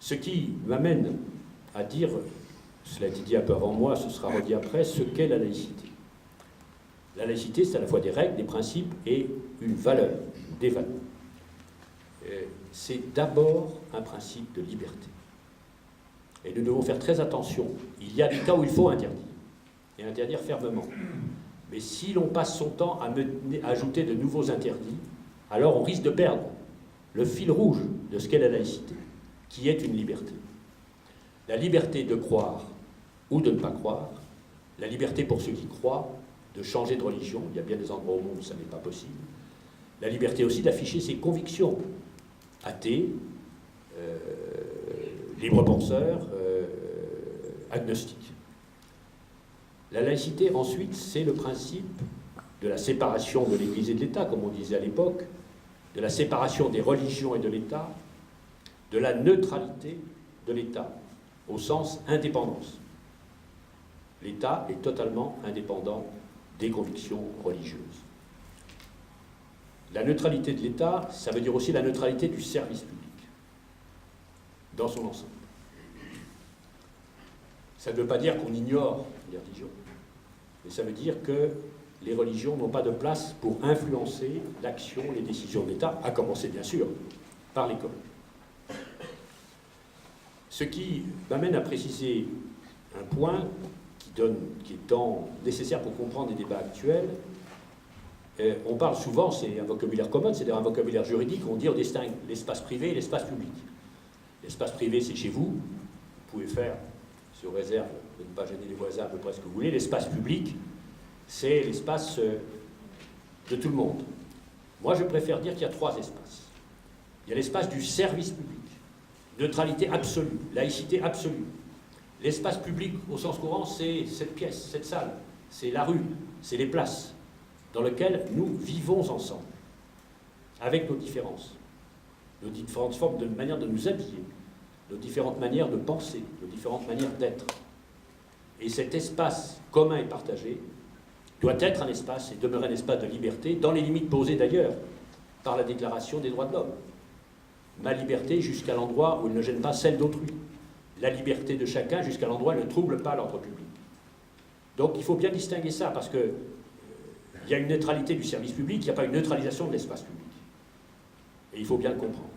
Ce qui m'amène à dire, cela a été dit un peu avant moi, ce sera redit après, ce qu'est la laïcité. La laïcité, c'est à la fois des règles, des principes et une valeur, des valeurs. C'est d'abord un principe de liberté. Et nous devons faire très attention. Il y a des cas où il faut interdire, et interdire fermement. Mais si l'on passe son temps à ajouter de nouveaux interdits, alors on risque de perdre le fil rouge de ce qu'est la laïcité, qui est une liberté. La liberté de croire ou de ne pas croire, la liberté pour ceux qui croient de changer de religion, il y a bien des endroits au monde où ça n'est pas possible, la liberté aussi d'afficher ses convictions, athées, libre-penseurs, agnostiques. La laïcité, ensuite, c'est le principe de la séparation de l'Église et de l'État, comme on disait à l'époque, de la séparation des religions et de l'État, de la neutralité de l'État, au sens indépendance. L'État est totalement indépendant des convictions religieuses. La neutralité de l'État, ça veut dire aussi la neutralité du service public, dans son ensemble. Ça ne veut pas dire qu'on ignore les religions, mais ça veut dire que les religions n'ont pas de place pour influencer l'action, les décisions de l'État, à commencer bien sûr par l'école. Ce qui m'amène à préciser un point qui est nécessaire pour comprendre les débats actuels. On parle souvent, c'est un vocabulaire commun, c'est-à-dire un vocabulaire juridique, on dit on distingue l'espace privé et l'espace public. L'espace privé, c'est chez vous, vous pouvez faire, sous réserve de ne pas gêner les voisins, à peu près ce que vous voulez. L'espace public, c'est l'espace de tout le monde. Moi, je préfère dire qu'il y a trois espaces. Il y a l'espace du service public, neutralité absolue, laïcité absolue. L'espace public, au sens courant, c'est cette pièce, cette salle, c'est la rue, c'est les places, dans lesquelles nous vivons ensemble, avec nos différences, nos différentes formes de manière de nous habiller, nos différentes manières de penser, nos différentes manières d'être. Et cet espace commun et partagé doit être un espace et demeurer un espace de liberté, dans les limites posées d'ailleurs par la Déclaration des droits de l'homme. Ma liberté jusqu'à l'endroit où elle ne gêne pas celle d'autrui. La liberté de chacun jusqu'à l'endroit où elle ne trouble pas l'ordre public. Donc il faut bien distinguer ça, parce que il y a une neutralité du service public, il n'y a pas une neutralisation de l'espace public. Et il faut bien le comprendre.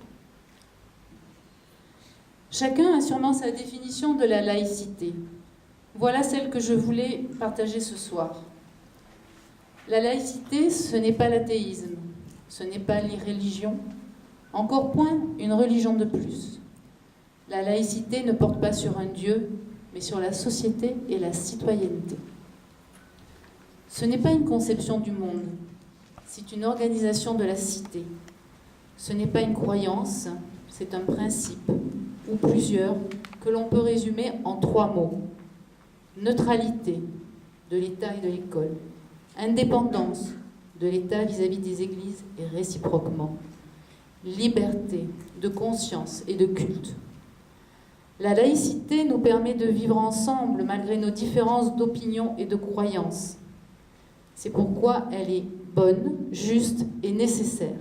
Chacun a sûrement sa définition de la laïcité. Voilà celle que je voulais partager ce soir. La laïcité, ce n'est pas l'athéisme, ce n'est pas l'irréligion, encore point une religion de plus. La laïcité ne porte pas sur un Dieu, mais sur la société et la citoyenneté. Ce n'est pas une conception du monde, c'est une organisation de la cité. Ce n'est pas une croyance, c'est un principe, ou plusieurs, que l'on peut résumer en trois mots. Neutralité de l'État et de l'école. Indépendance de l'État vis-à-vis des églises et réciproquement. Liberté de conscience et de culte. La laïcité nous permet de vivre ensemble malgré nos différences d'opinion et de croyances. C'est pourquoi elle est bonne, juste et nécessaire.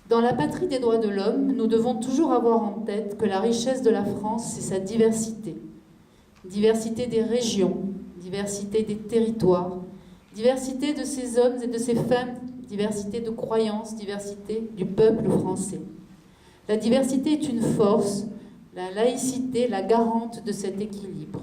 Dans la patrie des droits de l'homme, nous devons toujours avoir en tête que la richesse de la France, c'est sa diversité. Diversité des régions, diversité des territoires, diversité de ses hommes et de ses femmes, diversité de croyances, diversité du peuple français. La diversité est une force, la laïcité la garante de cet équilibre.